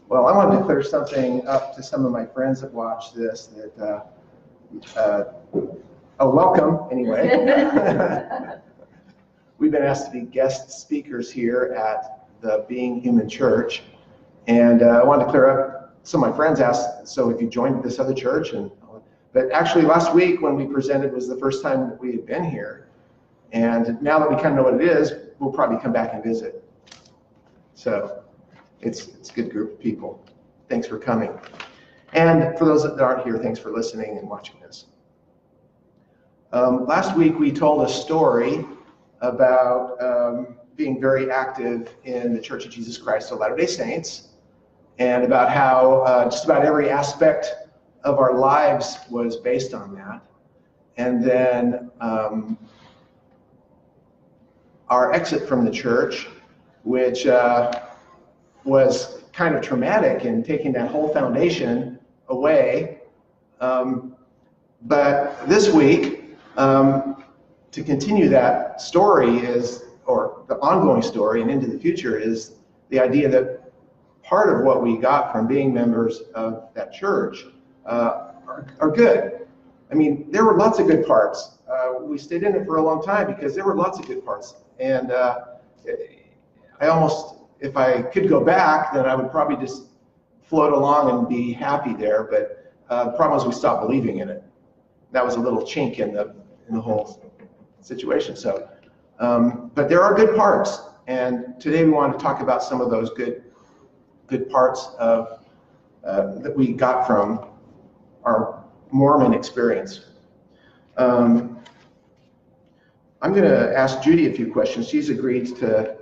Well, I wanted to clear something up to some of my friends that watch this. Welcome, anyway. We've been asked to be guest speakers here at the Being Human Church. And I wanted to clear up, some of my friends asked, so if you joined this other church? But actually last week when we presented was the first time that we had been here. And now that we kind of know what it is, we'll probably come back and visit. So it's a good group of people. Thanks for coming. And for those that aren't here, thanks for listening and watching this. Last week we told a story about being very active in the Church of Jesus Christ of Latter-day Saints, and about how just about every aspect of our lives was based on that. And then our exit from the church, which was kind of traumatic in taking that whole foundation away. But this week, to continue that story or the ongoing story and into the future, is the idea that part of what we got from being members of that church are good. I mean, there were lots of good parts. We stayed in it for a long time because there were lots of good parts. And I almost, if I could go back, then I would probably just float along and be happy there. But the problem is we stopped believing in it. That was a little chink in the whole situation. So, but there are good parts, and today we want to talk about some of those good parts of that we got from our Mormon experience. I'm going to ask Judy a few questions. She's agreed to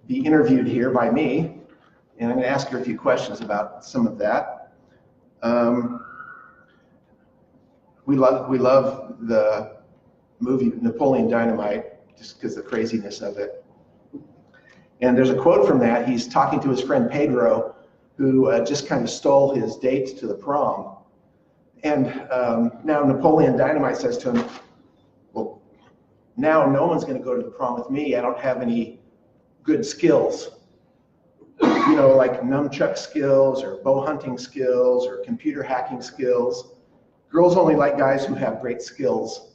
be interviewed here by me, and I'm going to ask her a few questions about some of that. We love the movie Napoleon Dynamite just because of the craziness of it. And there's a quote from that. He's talking to his friend Pedro, who just kind of stole his date to the prom. And now Napoleon Dynamite says to him, well, now no one's going to go to the prom with me. I don't have any good skills. You know, like nunchuck skills or bow hunting skills or computer hacking skills. Girls only like guys who have great skills.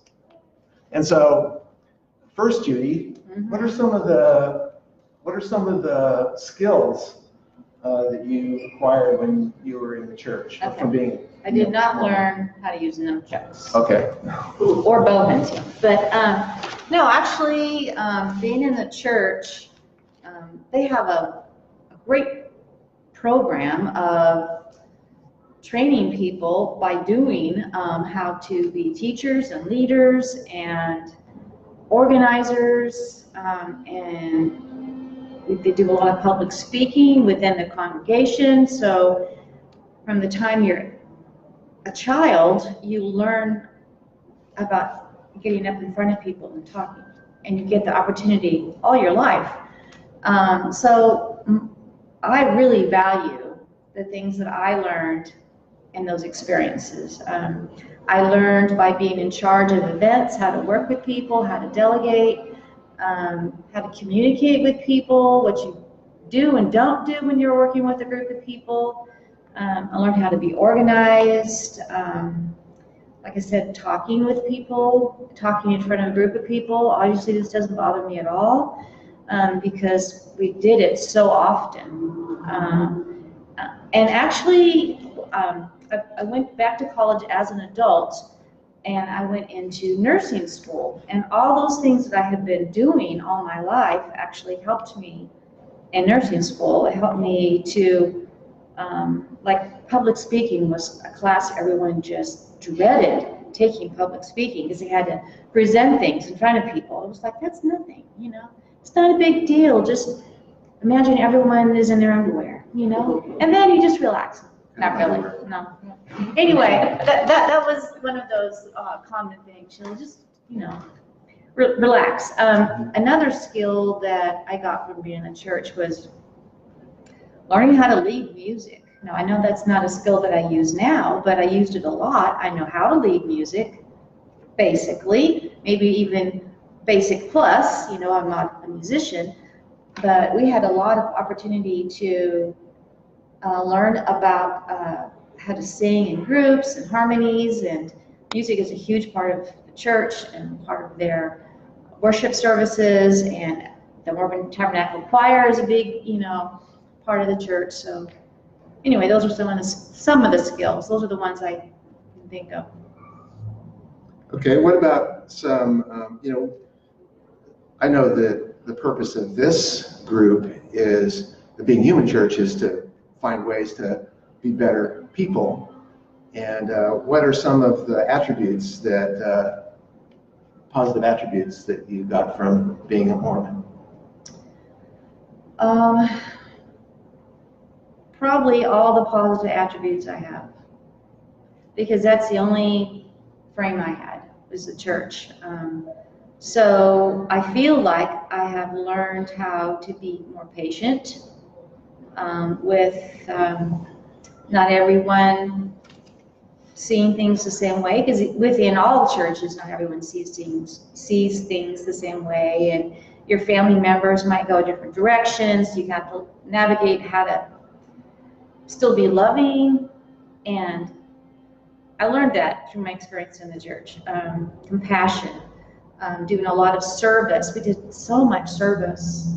And so, first, Judy, what are some of the skills that you acquired when you were in the church from being? I did not learn how to use nunchucks. Okay. Or bow hunting, but no, actually, being in the church, they have a great program of training people by doing how to be teachers and leaders and organizers, and they do a lot of public speaking within the congregation. So from the time you're a child, you learn about getting up in front of people and talking, and you get the opportunity all your life. So I really value the things that I learned in those experiences. I learned by being in charge of events, how to work with people, how to delegate, how to communicate with people, what you do and don't do when you're working with a group of people. I learned how to be organized. Like I said, talking with people, talking in front of a group of people. Obviously, this doesn't bother me at all because we did it so often. And actually, I went back to college as an adult, and I went into nursing school. And all those things that I had been doing all my life actually helped me in nursing school. It helped me to, like public speaking was a class everyone just dreaded taking public speaking because they had to present things in front of people. It was like, that's nothing, you know. It's not a big deal. Just imagine everyone is in their underwear, you know. And then you just relax. Not really, no. Anyway, that was one of those common things. You know, just, you know, relax. Another skill that I got from being in the church was learning how to lead music. Now, I know that's not a skill that I use now, but I used it a lot. I know how to lead music, basically, maybe even basic plus. You know, I'm not a musician, but we had a lot of opportunity to learn about how to sing in groups and harmonies, and music is a huge part of the church and part of their worship services, and the Mormon Tabernacle Choir is a big, part of the church. So anyway, those are some of the skills. Those are the ones I can think of. Okay, what about some, I know that the purpose of this group is, the Being Human Church, is to find ways to be better people. And what are some of the attributes that, positive attributes that you got from being a Mormon? Probably all the positive attributes I have, because that's the only frame I had, was the church. So I feel like I have learned how to be more patient with not everyone seeing things the same way, because within all churches, not everyone sees things the same way, and your family members might go different directions. You have to navigate how to still be loving, and I learned that through my experience in the church. Compassion, doing a lot of service. We did so much service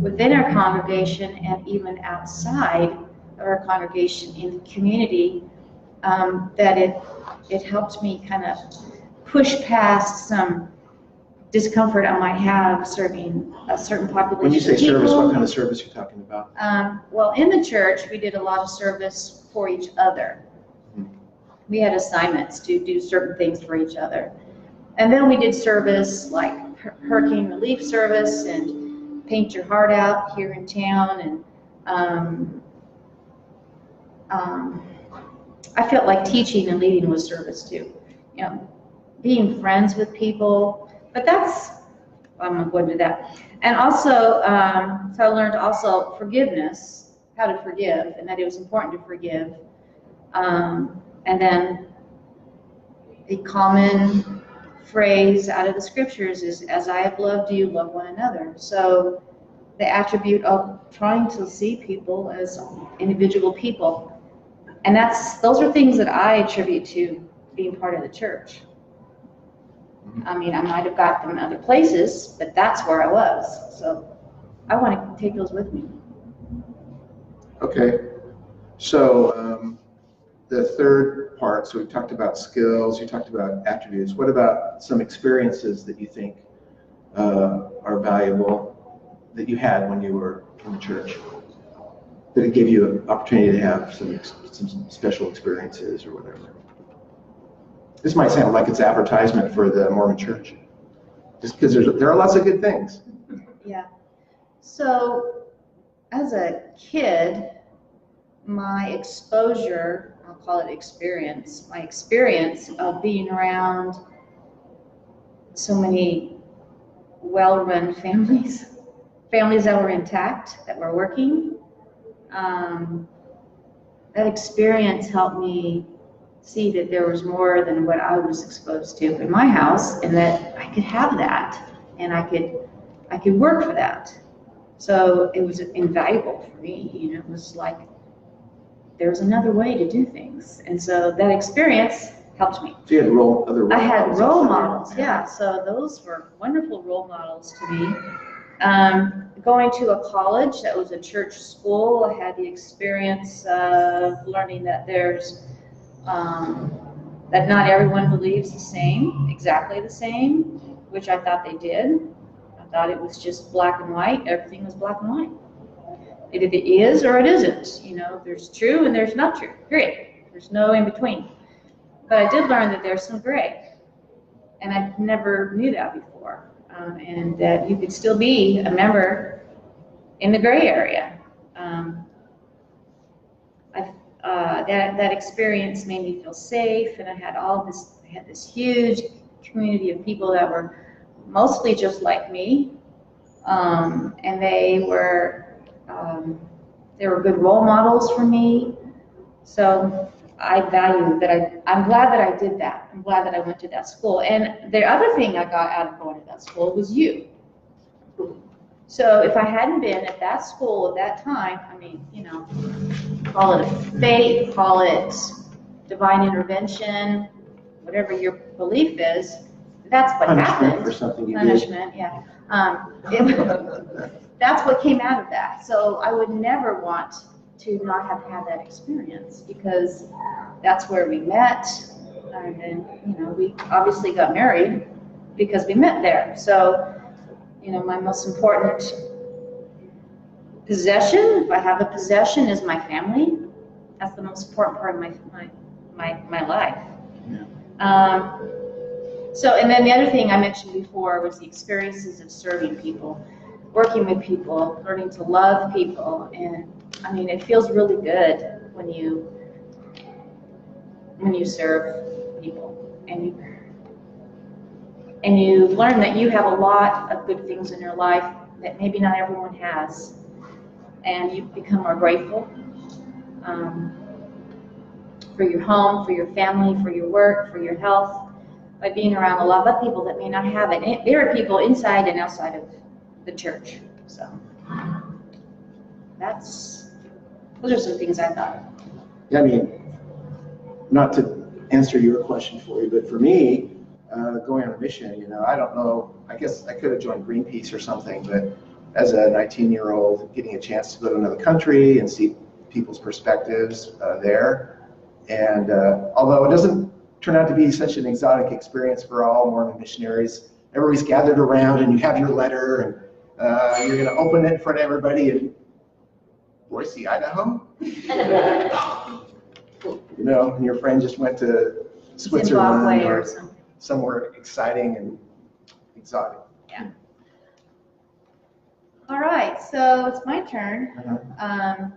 within our congregation and even outside of our congregation in the community, that it helped me kind of push past some discomfort I might have serving a certain population. When you say service, what kind of service are you talking about? Well, in the church, we did a lot of service for each other. We had assignments to do certain things for each other. And then we did service like hurricane relief service and paint your heart out here in town. And I felt like teaching and leading was service too. Being friends with people, but I'm not going to do that. And also, so I learned also forgiveness, how to forgive, and that it was important to forgive. And then the common phrase out of the scriptures is, as I have loved you, love one another. So the attribute of trying to see people as individual people. And those are things that I attribute to being part of the church. I mean, I might have got them in other places, but that's where I was. So I want to take those with me. Okay. So the third part, so we talked about skills, you talked about attributes. What about some experiences that you think are valuable that you had when you were in the church? That it gave you an opportunity to have some special experiences or whatever. This might sound like it's advertisement for the Mormon Church, just because there are lots of good things. Yeah. So as a kid, my exposure, I'll call it experience, my experience of being around so many well-run families that were intact, that were working, that experience helped me see that there was more than what I was exposed to in my house, and that I could have that, and I could work for that. So it was invaluable for me. It was like there's another way to do things, and so that experience helped me. So you had other role models. I had role models, yeah. So those were wonderful role models to me. Going to a college that was a church school, I had the experience of learning that that not everyone believes exactly the same, which I thought they did. I thought it was just black and white. Everything was black and white. It is or it isn't. There's true and there's not true, period. There's no in between. But I did learn that there's some gray, and I never knew that before. And that you could still be a member in the gray area. That experience made me feel safe, and I had this huge community of people that were mostly just like me, and they were good role models for me. So I value that. I'm glad that I did that. I'm glad that I went to that school. And the other thing I got out of going to that school was you. So if I hadn't been at that school at that time, I mean, you know, call it a fate, call it divine intervention, whatever your belief is, that's what Punishment happened. for something you Punishment, yeah. That's what came out of that. So I would never want to not have had that experience, because that's where we met, and then, you know, we obviously got married because we met there. So, you know, my most important possession, if I have a possession, is my family. That's the most important part of my life. Yeah. So, and then the other thing I mentioned before was the experiences of serving people, working with people, learning to love people. And I mean, it feels really good when you serve people, and you learn that you have a lot of good things in your life that maybe not everyone has, and you become more grateful for your home, for your family, for your work, for your health, by being around a lot of people that may not have it. And there are people inside and outside of the church. So those are some things I thought. Yeah, I mean, not to answer your question for you, but for me, going on a mission, you know, I don't know, I guess I could have joined Greenpeace or something, but as a 19-year-old, getting a chance to go to another country and see people's perspectives there. And although it doesn't turn out to be such an exotic experience for all Mormon missionaries, everybody's gathered around and you have your letter, and you're going to open it in front of everybody in Boise, Idaho. You know, and your friend just went to Switzerland or somewhere exciting and exotic. Yeah. All right, so it's my turn. I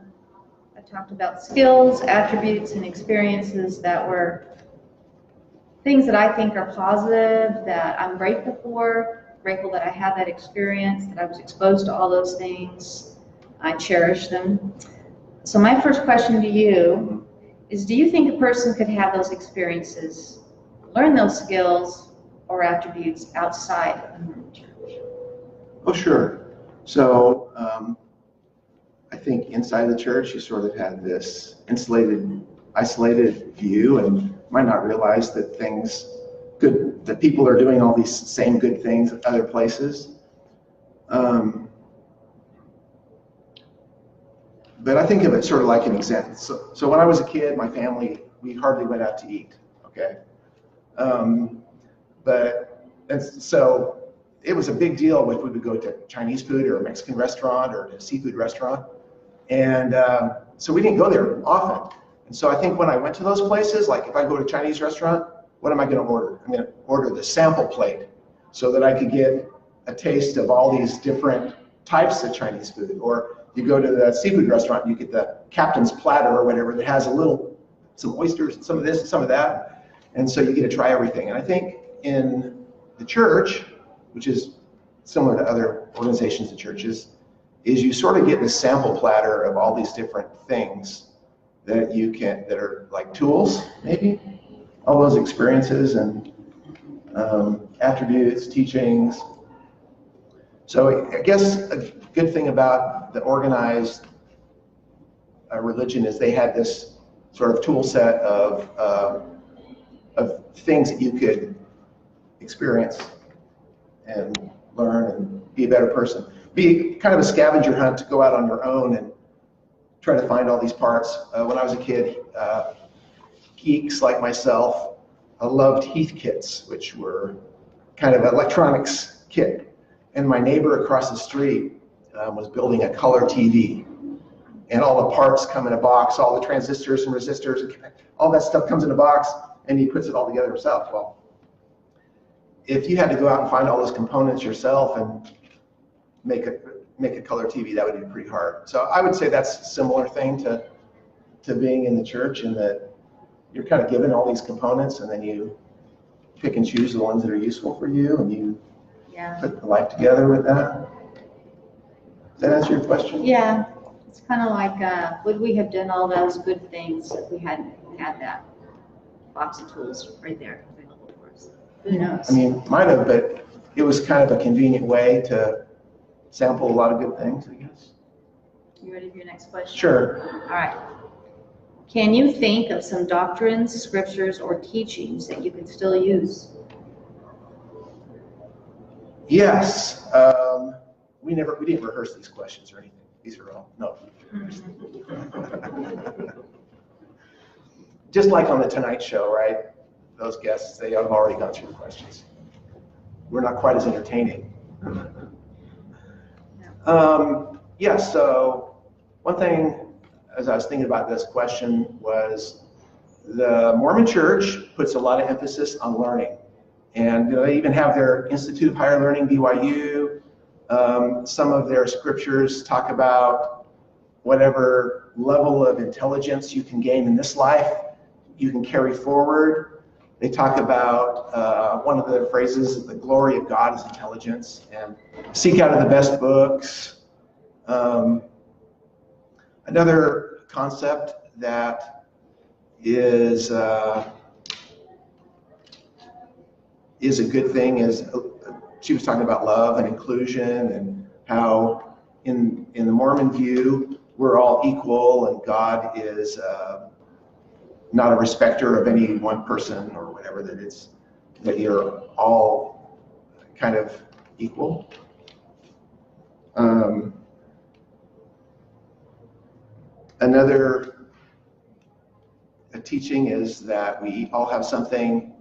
talked about skills, attributes, and experiences that were things that I think are positive, that I'm grateful for, grateful that I had that experience, that I was exposed to all those things. I cherish them. So my first question to you is, do you think a person could have those experiences, learn those skills or attributes outside of the Mormon church? Oh, sure. So I think inside the church, you sort of had this insulated, isolated view, and might not realize that that people are doing all these same good things at other places. But I think of it sort of like an example. So when I was a kid, my family, we hardly went out to eat, okay? And so it was a big deal if we would go to Chinese food or a Mexican restaurant or a seafood restaurant. And so we didn't go there often. And so I think when I went to those places, like if I go to a Chinese restaurant, what am I going to order? I'm going to order the sample plate so that I could get a taste of all these different types of Chinese food. Or you go to the seafood restaurant, you get the captain's platter or whatever that has some oysters and some of this and some of that. And so you get to try everything. And I think in the church, which is similar to other organizations and churches, is you sort of get this sample platter of all these different things that that are like tools, maybe, all those experiences and attributes, teachings. So I guess a good thing about the organized religion is they had this sort of tool set of things that you could experience and learn and be a better person. Be kind of a scavenger hunt to go out on your own and try to find all these parts. When I was a kid, geeks like myself loved Heath kits, which were kind of electronics kit. And my neighbor across the street was building a color TV. And all the parts come in a box, all the transistors and resistors, all that stuff comes in a box, and he puts it all together himself. Well, if you had to go out and find all those components yourself and make a color TV, that would be pretty hard. So I would say that's a similar thing to being in the church, in that you're kind of given all these components and then you pick and choose the ones that are useful for you, and you put the life together with that. Does that answer your question? Yeah, it's kind of like, would we have done all those good things if we hadn't had that box of tools right there available for us? Who knows? I mean, might have, but it was kind of a convenient way to sample a lot of good things, I guess. You ready for your next question? Sure. All right. Can you think of some doctrines, scriptures, or teachings that you can still use? Yes. We didn't rehearse these questions or anything. These are all, no. Just like on the Tonight Show, right? Those guests, they have already gone through the questions. We're not quite as entertaining. Yeah, so one thing as I was thinking about this question was the Mormon Church puts a lot of emphasis on learning. And they even have their Institute of Higher Learning, BYU. Some of their scriptures talk about whatever level of intelligence you can gain in this life, you can carry forward. They talk about one of the phrases, the glory of God is intelligence, and seek out of the best books. Another concept that is a good thing is, she was talking about love and inclusion and how in the Mormon view, we're all equal and God is not a respecter of any one person or whatever, that you're all kind of equal. Another teaching is that we all have something.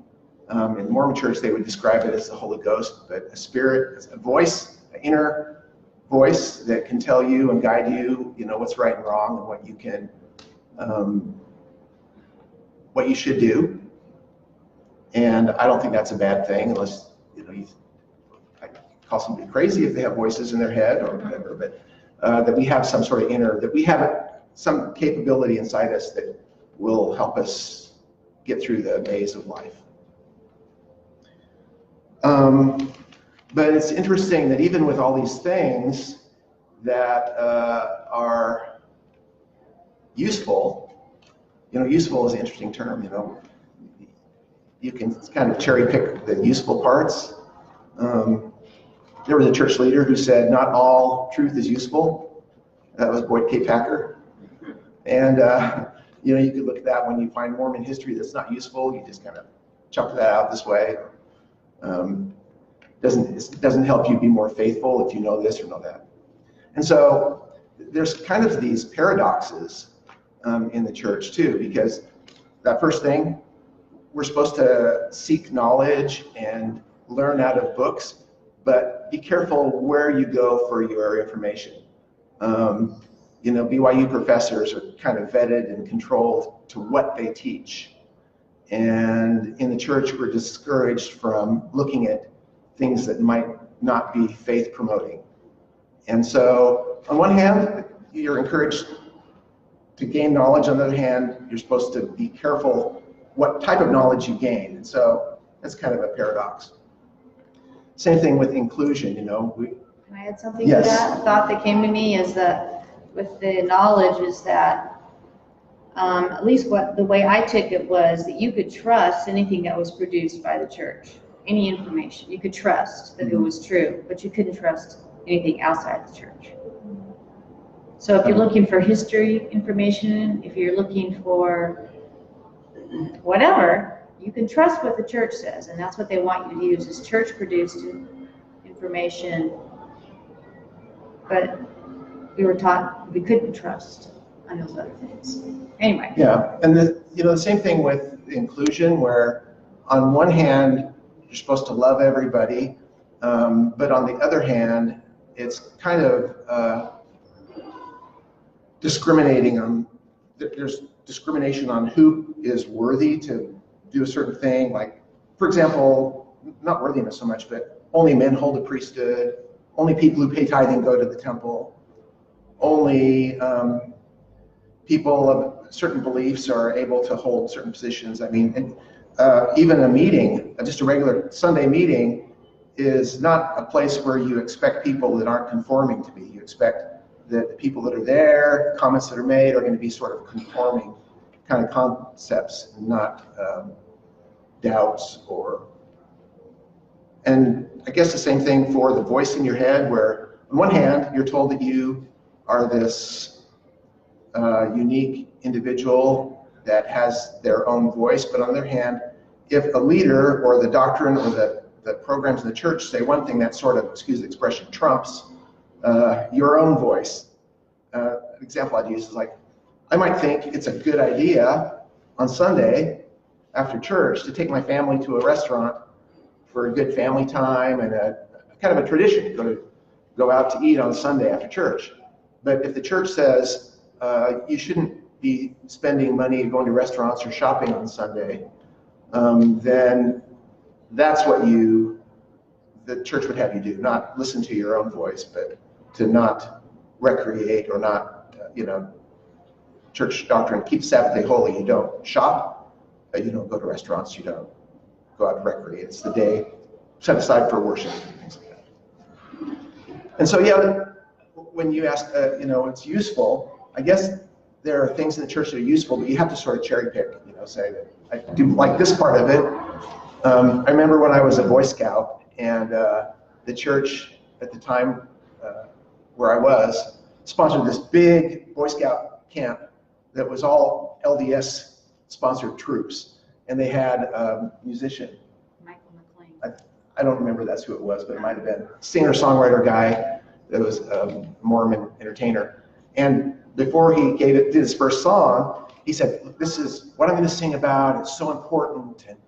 In the Mormon Church, they would describe it as the Holy Ghost, but a spirit, a voice, an inner voice that can tell you and guide you, what's right and wrong and what you can, what you should do. And I don't think that's a bad thing, unless I call somebody crazy if they have voices in their head or whatever. But that we have some sort of that we have some capability inside us that will help us get through the maze of life. But it's interesting that even with all these things that are useful, useful is an interesting term, you can kind of cherry pick the useful parts. There was a church leader who said, not all truth is useful. That was Boyd K. Packer. And, you could look at that when you find Mormon history that's not useful, you just kind of chuck that out this way. It doesn't help you be more faithful if you know this or know that. And so there's kind of these paradoxes in the church too, because that first thing, we're supposed to seek knowledge and learn out of books, but be careful where you go for your information. BYU professors are kind of vetted and controlled to what they teach. And in the church, we're discouraged from looking at things that might not be faith promoting. And so on one hand, you're encouraged to gain knowledge. On the other hand, you're supposed to be careful what type of knowledge you gain. And so that's kind of a paradox. Same thing with inclusion, Can I add something Yes. to that? A thought that came to me is that with the knowledge is that, at least the way I took it was that you could trust anything that was produced by the church, any information. You could trust that it was true, but you couldn't trust anything outside the church. So if you're looking for history information, if you're looking for whatever, you can trust what the church says, and that's what they want you to use is church-produced information. But we were taught we couldn't trust on those other things. Anyway. Yeah, and the same thing with inclusion, where on one hand, you're supposed to love everybody, but on the other hand, it's kind of discriminating on, there's discrimination on who is worthy to do a certain thing. Like, for example, not worthiness so much, but only men hold a priesthood, only people who pay tithing go to the temple, only people of certain beliefs are able to hold certain positions. I mean, even a meeting, just a regular Sunday meeting, is not a place where you expect people that aren't conforming to be. You expect that the people that are there, comments that are made, are going to be sort of conforming kind of concepts, and not doubts or. And I guess the same thing for the voice in your head, where on one hand, you're told that you are this unique individual that has their own voice, but on the other hand, if a leader or the doctrine or the programs in the church say one thing that sort of, excuse the expression, trumps your own voice. An example I'd use is like, I might think it's a good idea on Sunday after church to take my family to a restaurant for a good family time and a kind of a tradition to go out to eat on Sunday after church. But if the church says you shouldn't be spending money going to restaurants or shopping on Sunday, then that's what the church would have you do, not listen to your own voice, but to not recreate or not, church doctrine, keep Sabbath day holy. You don't shop, you don't go to restaurants, you don't go out and recreate. It's the day set aside for worship and things like that. And so, yeah, when you ask, it's useful, I guess there are things in the church that are useful, but you have to sort of cherry pick, say that I do like this part of it. I remember when I was a Boy Scout, and the church at the time where I was sponsored this big Boy Scout camp that was all LDS sponsored troops, and they had a musician. Michael McLean. I don't remember that's who it was, but it might have been singer-songwriter guy that was a Mormon entertainer. And before he did his first song, he said, "This is what I'm going to sing about. It's so important, and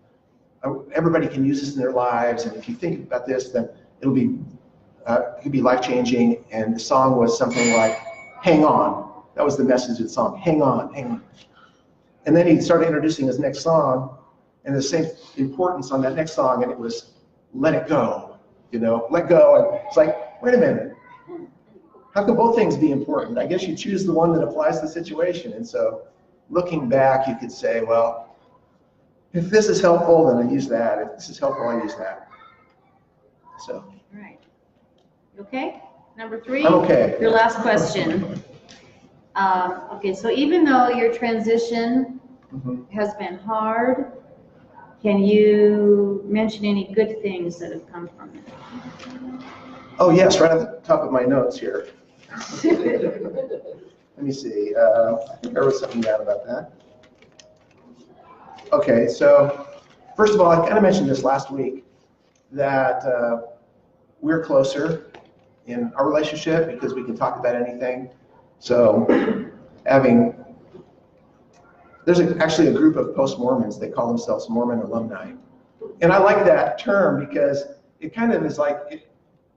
everybody can use this in their lives. And if you think about this, then it could be life-changing." And the song was something like, "Hang on." That was the message of the song. Hang on, hang on. And then he started introducing his next song, and the same importance on that next song, and it was "Let It Go." Let go. And it's like, wait a minute. How can both things be important? I guess you choose the one that applies to the situation. And so looking back, you could say, well, if this is helpful, then I use that. If this is helpful, I use that. So. All right. You okay? Number 3? I'm okay. Your last question. Okay, so even though your transition has been hard, can you mention any good things that have come from it? Oh, yes, right at the top of my notes here. Let me see. I think I wrote something down about that. Okay, so first of all, I kind of mentioned this last week, that we're closer in our relationship because we can talk about anything. So there's actually a group of post-Mormons. They call themselves Mormon alumni. And I like that term because it kind of is like,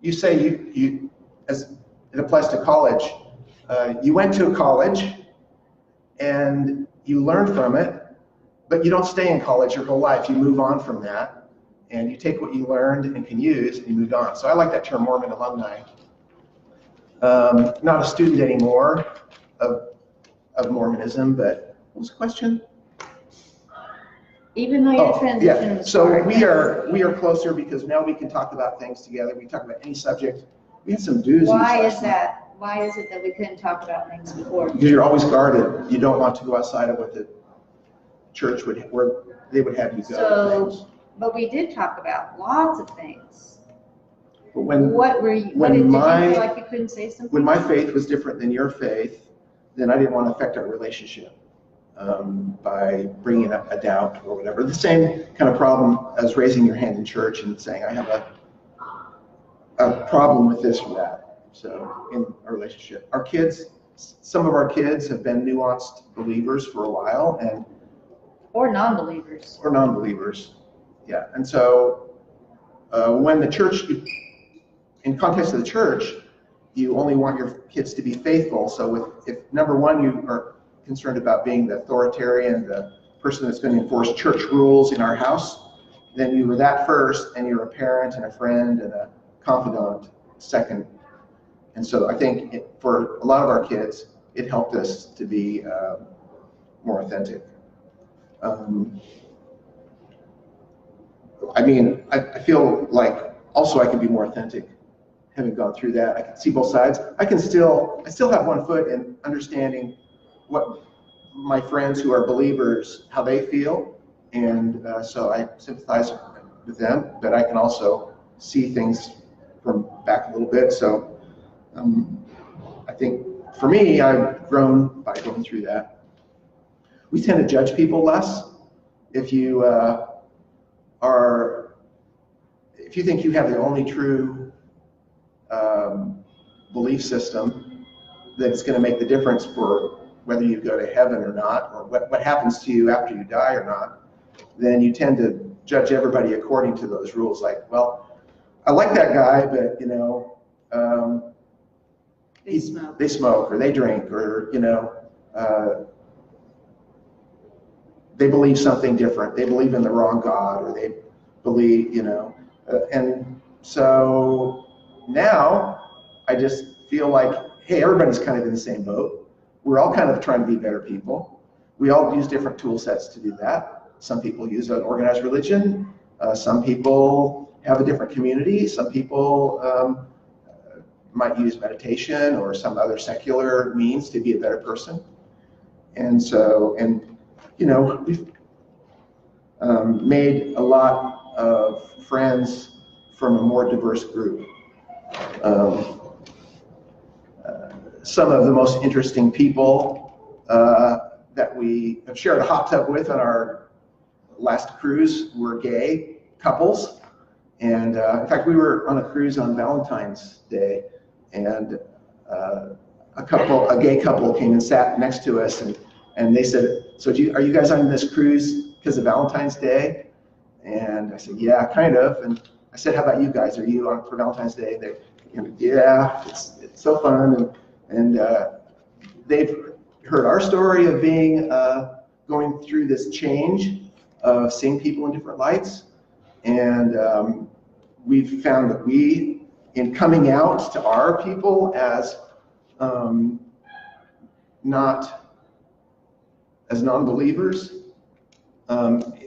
you say as it applies to college, you went to a college and you learn from it, but you don't stay in college your whole life. You move on from that, and you take what you learned and can use, and you move on. So I like that term, Mormon alumni. Not a student anymore of Mormonism, but what was the question? Even though your transition was hard. So we are closer because now we can talk about things together. We talk about any subject. We had some doozies. Why is that? Why is it that we couldn't talk about things before? Because you're always guarded. You don't want to go outside of what the church where they would have you go. So, but we did talk about lots of things. But did you feel like you couldn't say something? When my faith was different than your faith, then I didn't want to affect our relationship by bringing up a doubt or whatever. The same kind of problem as raising your hand in church and saying, I have a problem with this or that. So in our relationship, our kids, some of our kids have been nuanced believers for a while, or non-believers. Or non-believers, yeah. And so when the church, in context of the church, you only want your kids to be faithful. So if number one, you are concerned about being the authoritarian, the person that's going to enforce church rules in our house, then you were that first, and you're a parent and a friend and a confidant second. And so I think for a lot of our kids, it helped us to be more authentic. I feel like also I can be more authentic having gone through that. I can see both sides. I still have one foot in understanding what my friends who are believers, how they feel. And so I sympathize with them, but I can also see things from back a little bit. So I think for me, I've grown by going through that. We tend to judge people less. If you if you think you have the only true belief system that's going to make the difference for whether you go to heaven or not, or what happens to you after you die or not, then you tend to judge everybody according to those rules. Like, well, I like that guy, but you know, they smoke or they drink, or you know, they believe something different. They believe in the wrong God, or they believe, you know, and so now I just feel like, hey, everybody's kind of in the same boat. We're all kind of trying to be better people. We all use different tool sets to do that. Some people use an organized religion. Some people have a different community. Some people might use meditation or some other secular means to be a better person. And so, and you know, we've made a lot of friends from a more diverse group. Some of the most interesting people that we have shared a hot tub with on our last cruise were gay couples. And in fact, we were on a cruise on Valentine's Day, and a gay couple came and sat next to us, and they said, so are you guys on this cruise because of Valentine's Day? And I said, yeah, kind of. And I said, how about you guys? Are you on for Valentine's Day? They, you know, yeah, it's so fun. And they've heard our story of being going through this change of seeing people in different lights. And we've found that we, in coming out to our people as not as non-believers,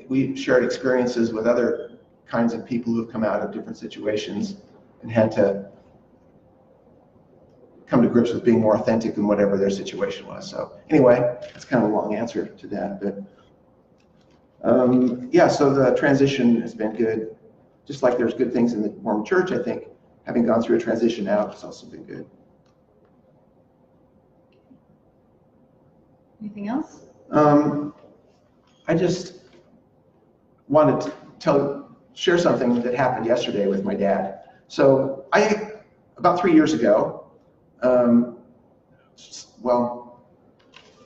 we've shared experiences with other kinds of people who have come out of different situations and had to come to grips with being more authentic in whatever their situation was. So anyway, that's kind of a long answer to that, but yeah, so the transition has been good. Just like there's good things in the Mormon church, I think having gone through a transition out has also been good. Anything else? I just wanted to share something that happened yesterday with my dad. So about 3 years ago, well,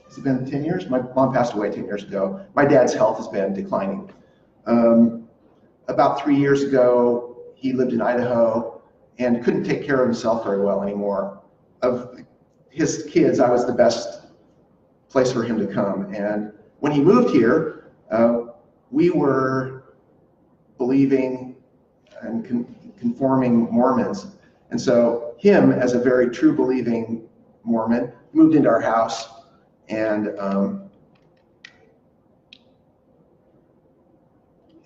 has it been 10 years? My mom passed away 10 years ago. My dad's health has been declining. About 3 years ago, he lived in Idaho and couldn't take care of himself very well anymore. Of his kids, I was the best place for him to come. And when he moved here, we were believing and conforming Mormons. And so him, as a very true believing Mormon, moved into our house. And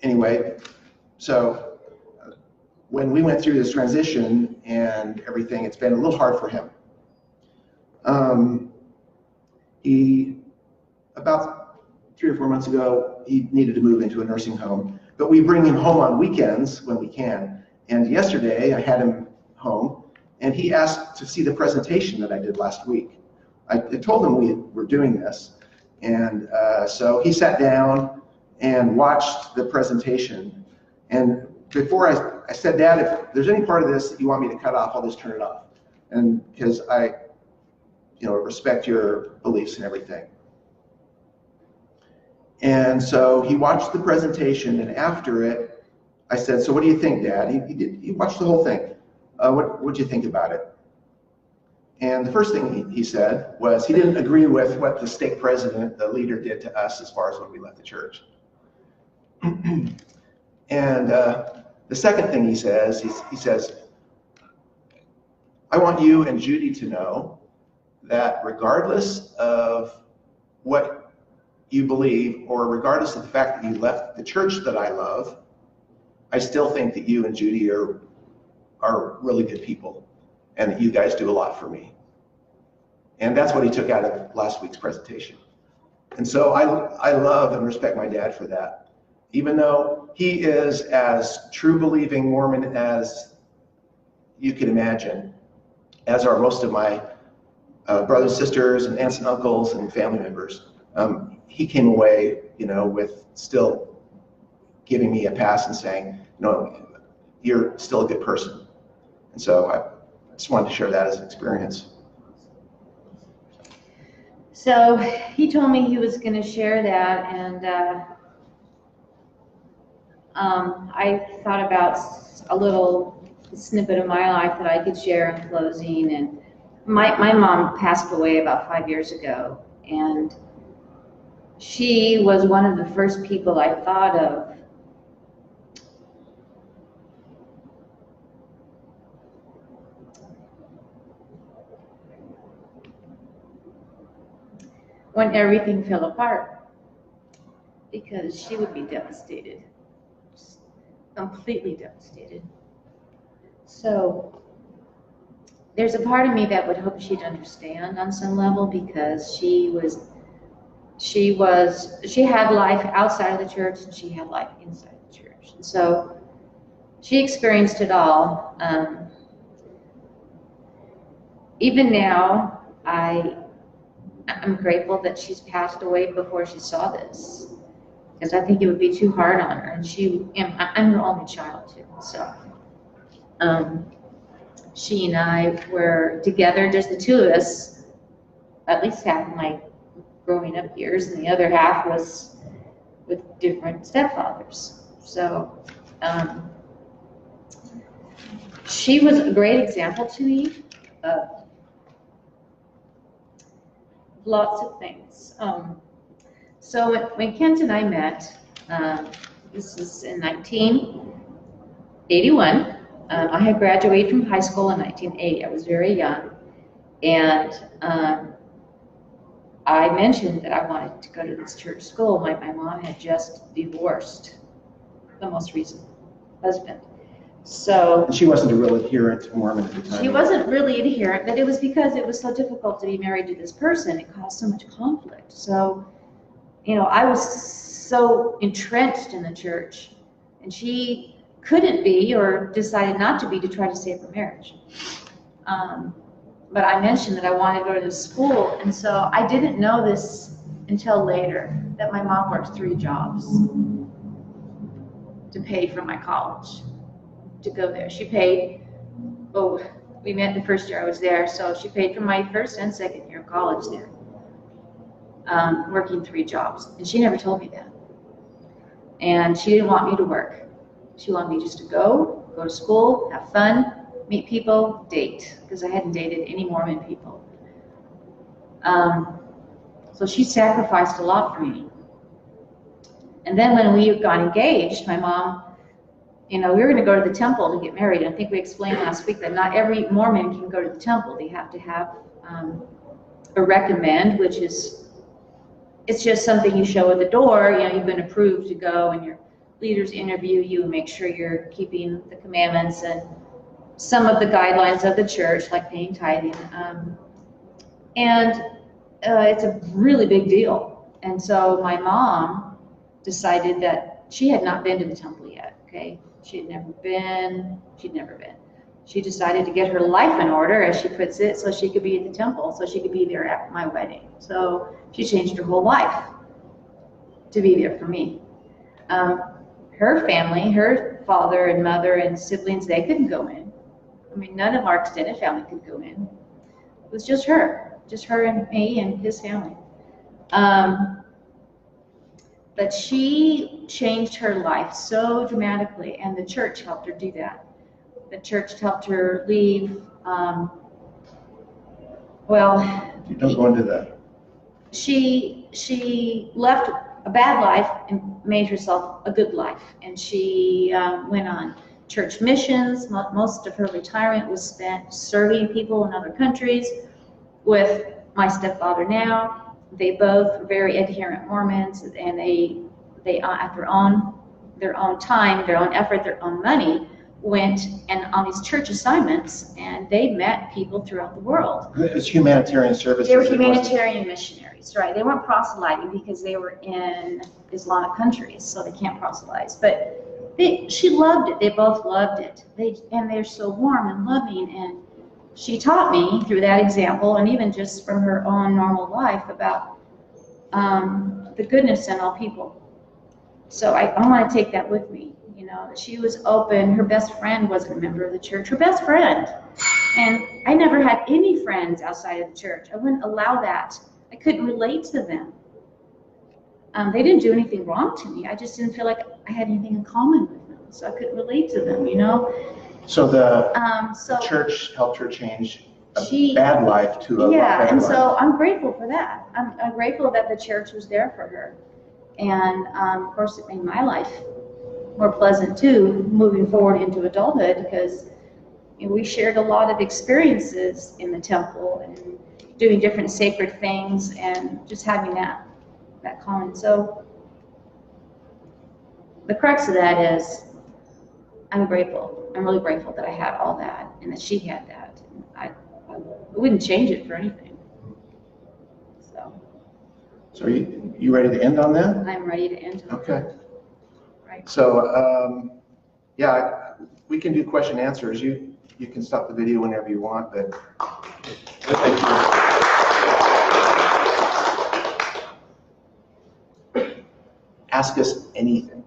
anyway, so when we went through this transition and everything, it's been a little hard for him. About 3 or 4 months ago, he needed to move into a nursing home, but we bring him home on weekends when we can. And yesterday I had him home, and he asked to see the presentation that I did last week. I told him we were doing this, and so he sat down and watched the presentation. And before I said, Dad, if there's any part of this that you want me to cut off, I'll just turn it off, and because I, you know, respect your beliefs and everything. And so he watched the presentation, and after it, I said, so what do you think, Dad? He watched the whole thing. What'd you think about it? And the first thing he said was he didn't agree with what the stake president, the leader, did to us as far as when we left the church. And the second thing he says, he says, I want you and Judy to know that regardless of what you believe, or regardless of the fact that you left the church that I love, I still think that you and Judy are really good people, and that you guys do a lot for me. And that's what he took out of last week's presentation. And so I love and respect my dad for that. Even though he is as true believing Mormon as you can imagine, as are most of my brothers, sisters, and aunts and uncles and family members. He came away, with still giving me a pass and saying, no, you're still a good person. And so I just wanted to share that as an experience. So he told me he was going to share that, and I thought about a little snippet of my life that I could share in closing. And my mom passed away about 5 years ago, and she was one of the first people I thought of when everything fell apart, because she would be devastated, just completely devastated. So there's a part of me that would hope she'd understand on some level, because she had life outside of the church and she had life inside the church. And so she experienced it all. Even now, I'm grateful that she's passed away before she saw this, because I think it would be too hard on her. And I'm her only child too, so she and I were together, just the two of us, at least half of my growing up years, and the other half was with different stepfathers. So she was a great example to me of lots of things. So when Kent and I met, this is in 1981. I had graduated from high school in 1980. I was very young, and I mentioned that I wanted to go to this church school. My mom had just divorced the most recent husband. So she wasn't a real adherent to Mormon at the time. She wasn't really adherent, but it was because it was so difficult to be married to this person. It caused so much conflict. So, I was so entrenched in the church, and she couldn't be, or decided not to be, to try to save her marriage. But I mentioned that I wanted to go to this school, and so I didn't know this until later, that my mom worked 3 jobs to pay for my college, to go there. She paid, we met the first year I was there, so she paid for my first and second year of college there, working 3 jobs. And she never told me that. And she didn't want me to work. She wanted me just to go to school, have fun, meet people, date, because I hadn't dated any Mormon people. So she sacrificed a lot for me. And then when we got engaged, my mom, we were going to go to the temple to get married. I think we explained last week that not every Mormon can go to the temple. They have to have a recommend, which is, it's just something you show at the door. You've been approved to go, and your leaders interview you and make sure you're keeping the commandments and some of the guidelines of the church, like paying tithing. It's a really big deal. And so my mom decided that she had not been to the temple yet, okay? She'd never been. She decided to get her life in order, as she puts it, so she could be at the temple, so she could be there at my wedding. So she changed her whole life to be there for me. Her family, her father and mother and siblings, they couldn't go in. I mean, none of our extended family could go in. It was just her and me and his family. But she changed her life so dramatically, and the church helped her do that. The church helped her leave. You don't go into that. She left a bad life and made herself a good life, and she went on church missions. Most of her retirement was spent serving people in other countries with my stepfather now. They both were very adherent Mormons, and they at their own time, their own effort, their own money, went and on these church assignments, and they met people throughout the world. It was humanitarian services. They were humanitarian missionaries, right? They weren't proselyting because they were in Islamic countries, so they can't proselytize. But she loved it. They both loved it. And they're so warm and loving, and she taught me through that example, and even just from her own normal life, about the goodness in all people. So I want to take that with me, you know, that she was open. Her best friend wasn't a member of the church, her best friend. And I never had any friends outside of the church. I wouldn't allow that. I couldn't relate to them. They didn't do anything wrong to me. I just didn't feel like I had anything in common with them. So I couldn't relate to them, you know. So the church helped her change a bad life to a better and life. so I'm grateful for that. I'm grateful that the church was there for her. And of course, it made my life more pleasant too, moving forward into adulthood, because you know, we shared a lot of experiences in the temple and doing different sacred things, and just having that common. So the crux of that is, I'm grateful. I'm really grateful that I had all that, and that she had that. And I wouldn't change it for anything. So are you ready to end on that? I'm ready to end. Okay. Right. So yeah, we can do question and answers. You can stop the video whenever you want, but ask us anything.